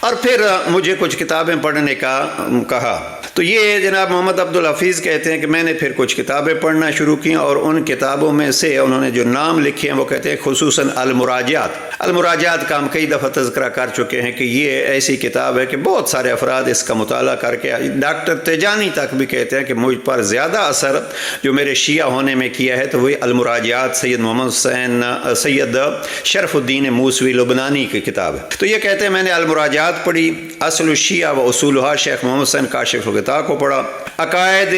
اور پھر مجھے کچھ کتابیں پڑھنے کا کہا. تو یہ جناب محمد عبدالحفیظ کہتے ہیں کہ میں نے پھر کچھ کتابیں پڑھنا شروع کی، اور ان کتابوں میں سے انہوں نے جو نام لکھے ہیں وہ کہتے ہیں خصوصاً المراجعات کا ہم کئی دفعہ تذکرہ کر چکے ہیں کہ یہ ایسی کتاب ہے کہ بہت سارے افراد اس کا مطالعہ کر کے، ڈاکٹر تیجانی تک بھی کہتے ہیں کہ مجھ پر زیادہ اثر جو میرے شیعہ ہونے میں کیا ہے تو وہی المراجعات سید محمد حسین سید شرف الدین موسوی لبنانی کی کتاب ہے. تو یہ کہتے ہیں میں نے المراجعات پڑھی، اصل الشیعہ و اصولها شیخ محمد حسین کاشف الغطاء کو پڑھا، عقائد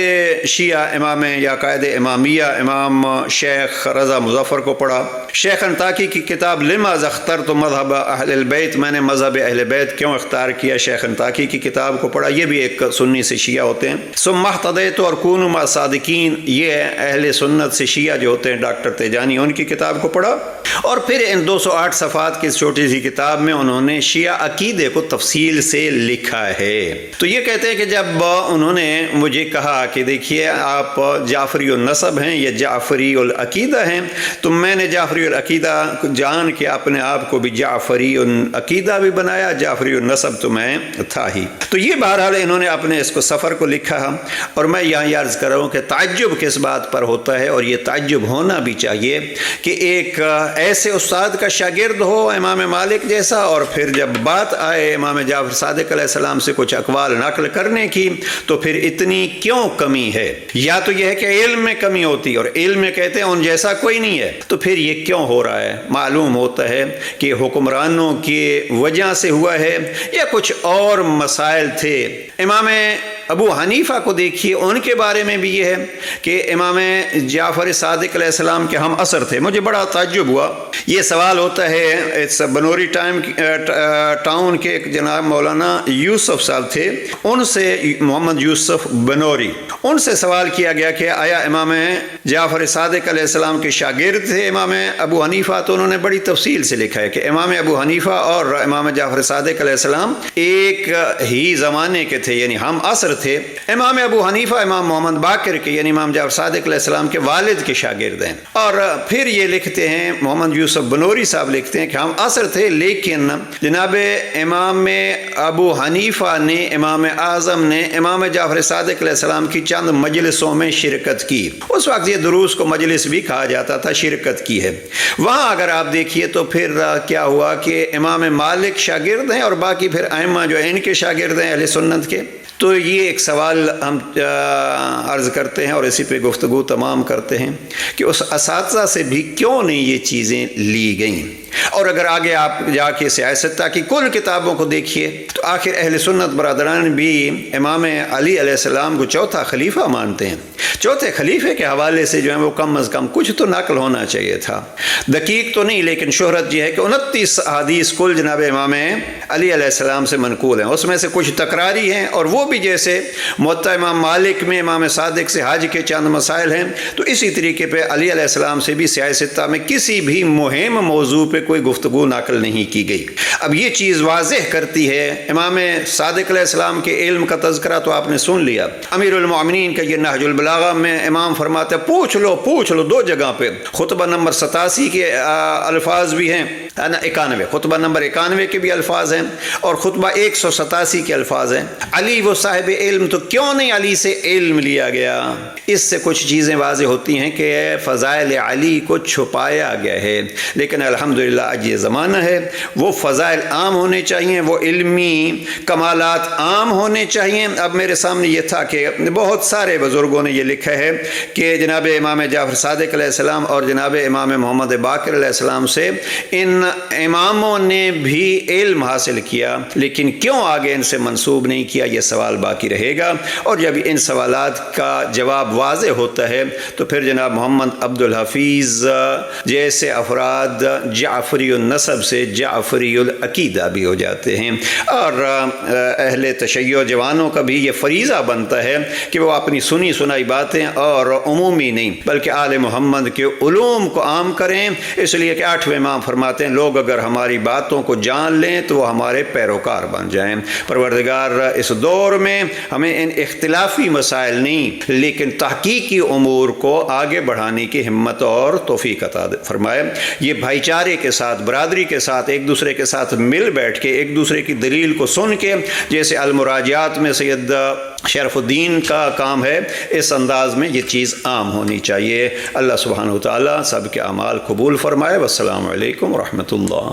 شیعہ امام یا عقائد امامیہ امام شیخ رضا مظفر کو پڑھا، شیخ انطاکی کی کتاب لما اخترت مذہب اہل البیت، میں نے مذہب اہل بیت کیوں اختیار کیا، شیخ انطاکی کی کتاب کو پڑھا، یہ بھی ایک سنی سے شیعہ ہوتے ہیں. ثم اہتدیت اور کونوا مع صادقین، یہ اہل سنت سے شیعہ جو ہوتے ہیں ڈاکٹر تیجانی ان کی کتاب کو پڑھا. اور پھر ان 208 صفحات کی چھوٹی سی کتاب میں انہوں نے شیعہ عقیدے کو تفصیل سے لکھا ہے. تو یہ کہتے ہیں کہ جب انہوں نے مجھے کہا کہ دیکھیے آپ جعفری النسب ہیں یا جعفری العقیدہ ہیں، تو میں نے جعفری العقیدہ جان کے اپنے آپ کو بھی جعفری العقیدہ بھی بنایا، جعفری النسب تو میں تھا ہی. تو یہ بہرحال انہوں نے اپنے اس کو سفر کو لکھا، اور میں یہاں عرض کر رہا ہوں کہ تعجب کس بات پر ہوتا ہے، اور یہ تعجب ہونا بھی چاہیے کہ ایک ایسے استاد کا شاگرد ہو امام مالک جیسا، اور پھر جب بات آئے امام جعفر صادق علیہ السلام سے کچھ اقوال نقل کرنے کی تو پھر اتنی کیوں کمی ہے. یا تو یہ ہے کہ علم میں کمی ہوتی، اور علم میں کہتے ہیں ان جیسا کوئی نہیں ہے، تو پھر یہ کیوں ہو رہا ہے؟ معلوم ہوتا ہے کہ حکمرانوں کی وجہ سے ہوا ہے یا کچھ اور مسائل تھے. امام ابو حنیفہ کو دیکھیے، ان کے بارے میں بھی یہ ہے کہ امام جعفر صادق علیہ السلام کے ہم عصر تھے. مجھے بڑا تعجب ہوا، یہ سوال ہوتا ہے بنوری ٹاؤن کے ایک جناب مولانا یوسف صاحب تھے، ان سے محمد یوسف بنوری، ان سے سوال کیا گیا کہ آیا امام جعفر صادق علیہ السلام کے شاگرد تھے امام ابو حنیفہ؟ تو انہوں نے بڑی تفصیل سے لکھا ہے کہ امام ابو حنیفہ اور امام جعفر صادق علیہ السلام ایک ہی زمانے کے تھے، یعنی ہم عصر تھے. امام ابو حنیفہ امام محمد باقر کے یعنی امام جعفر صادق علیہ السلام کے والد کے شاگرد ہیں. اور پھر یہ لکھتے ہیں محمد یوسف بنوری صاحب لکھتے ہیں کہ ہم عصر تھے، لیکن جناب امام ابو حنیفہ نے، امام اعظم نے امام جعفر صادق علیہ السلام کی چند مجلسوں میں شرکت کی. اس وقت یہ دروس کو مجلس بھی کہا جاتا تھا، شرکت کی ہے وہاں. اگر آپ دیکھیے تو پھر کیا ہوا کہ امام مالک شاگرد ہیں اور باقی پھر ائمہ جو ان کے شاگرد ہیں اہل سنت کے. تو یہ ایک سوال ہم عرض کرتے ہیں اور اسی پہ گفتگو تمام کرتے ہیں کہ اس اساتذہ سے بھی کیوں نہیں یہ چیزیں لی گئیں. اور اگر آگے آپ جا کے سیاستہ کی کل کتابوں کو دیکھیے تو آخر اہل سنت برادران بھی امام علی علیہ السلام کو چوتھا خلیفہ مانتے ہیں. چوتھے خلیفے کے حوالے سے جو ہے وہ کم از کم کچھ تو نقل ہونا چاہیے تھا، دقیق تو نہیں، لیکن شہرت یہ ہے کہ 29 احادیث کل جناب امام علی علیہ السلام سے منقول ہیں. اس میں سے کچھ تکراری ہیں، اور وہ بھی جیسے موطا امام مالک میں امام صادق سے حج کے چند مسائل ہیں، تو اسی طریقے پہ علی علیہ السلام سے بھی سیاستہ میں کسی بھی مہم موضوع پہ کوئی گفتگو نقل نہیں کی گئی. اب یہ چیز واضح کرتی ہے امام صادق علیہ السلام کے علم کا تذکرہ تو آپ نے سن لیا. امیر المومنین کا یہ نہج البلاغہ میں امام فرماتے ہیں پوچھ لو 2 جگہ پہ. خطبہ نمبر 87 کے الفاظ بھی ہیں، 91 خطبہ نمبر 91 کے بھی الفاظ ہیں، اور خطبہ 187 کے الفاظ ہیں. علی وہ صاحب علم، تو کیوں نہیں علی سے علم لیا گیا؟ اس سے کچھ چیزیں واضح ہوتی ہیں کہ فضائل علی کو چھپایا گیا ہے. لیکن الحمدللہ آج یہ زمانہ ہے، وہ فضائل عام ہونے چاہیے، وہ علمی کمالات عام ہونے چاہیے. اب میرے سامنے یہ تھا کہ بہت سارے بزرگوں نے یہ لکھا ہے کہ جناب امام جعفر صادق علیہ السلام اور جناب امام محمد باقر علیہ السلام سے ان اماموں نے بھی علم حاصل کیا، لیکن کیوں آگے ان سے منسوب نہیں کیا؟ یہ سوال باقی رہے گا. اور جب ان سوالات کا جواب واضح ہوتا ہے تو پھر جناب محمد عبدالحفیظ جیسے افراد جعفری النسب سے جعفری العقیدہ بھی ہو جاتے ہیں. اور اہل تشیع جوانوں کا بھی یہ فریضہ بنتا ہے کہ وہ اپنی سنی سنائی باتیں اور عمومی نہیں بلکہ آل محمد کے علوم کو عام کریں. اس لیے کہ 8ویں امام فرماتے ہیں لوگ اگر ہماری باتوں کو جان لیں تو وہ ہمارے پیروکار بن جائیں۔ پروردگار اس دور میں ہمیں ان اختلافی مسائل نہیں لیکن تحقیقی امور کو آگے بڑھانے کی ہمت اور توفیق عطا فرمائے۔ یہ بھائی چارے کے ساتھ، برادری کے ساتھ، ایک دوسرے کے ساتھ مل بیٹھ کے، ایک دوسرے کی دلیل کو سن کے، جیسے المراجعات میں سید شرف الدین کا کام ہے، اس انداز میں یہ چیز عام ہونی چاہیے۔ اللہ سبحانہ وتعالی سب کے اعمال قبول فرمائے۔ والسلام علیکم ورحمۃ اللہ۔